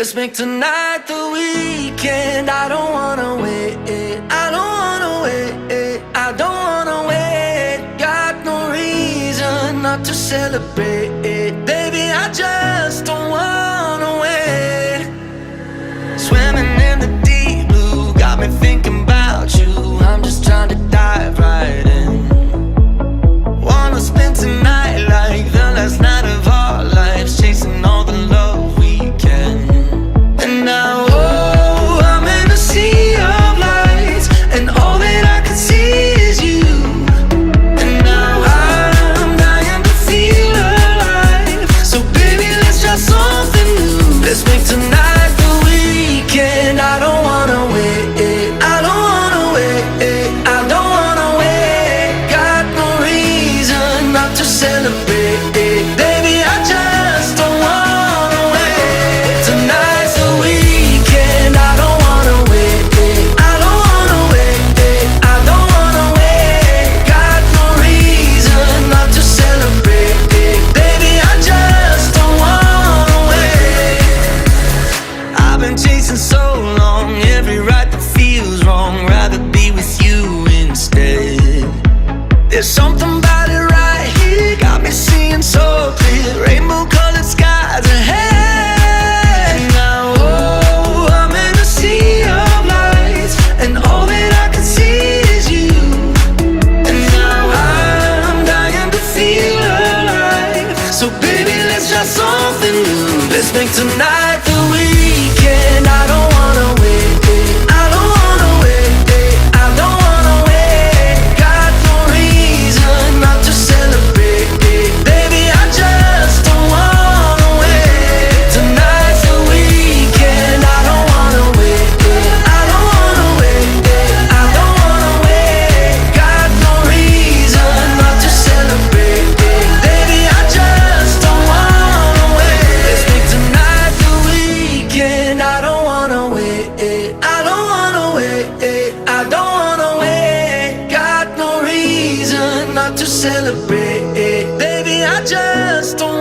Let's make tonight the weekend. I don't wanna wait, I don't wanna wait, I don't wanna wait. Got no reason not to celebrate, baby, I just don't wanna wait. Swimming in the deep blue, got me thinking about you. I'm just trying to dive right in. Wanna spend tonight like the last night of our lives, chasing all the love we can. And now, oh, I'm in a sea of lights, and all that I can see is you. And now I'm dying to feel alive, so baby, let's try something new. Let's make tonight the weekend. I don't wanna wait, I don't wanna wait, I don't wanna wait. Got no reason not to celebrate, baby, I just don't wanna wait. Tonight's the weekend. I don't wanna wait, I don't wanna wait, I don't wanna wait. Got no reason not to celebrate, baby, I just don't wanna wait. I've been chasing so long, every right that feels wrong, rather be with you instead. There's something about it right here, got me seeing so clear, rainbow colored skies ahead. And now, oh, I'm in a sea of lights, and all that I can see is you. And now I'm dying to feel alive, so baby, let's try something new. Let's make tonight the weekend. I don't wanna wait, I don't wanna wait, I don't wanna wait. Got no reason not to celebrate, baby, I just don't wanna wait. Tonight's the weekend. I don't wanna wait, I don't wanna wait, I don't wanna wait. Got no reason not to celebrate, baby, I just don't wanna wait. Let's make tonight the weekend. I don't wanna wait, I don't wanna wait, I don't wanna wait. Got no reason not to celebrate, baby, I just don't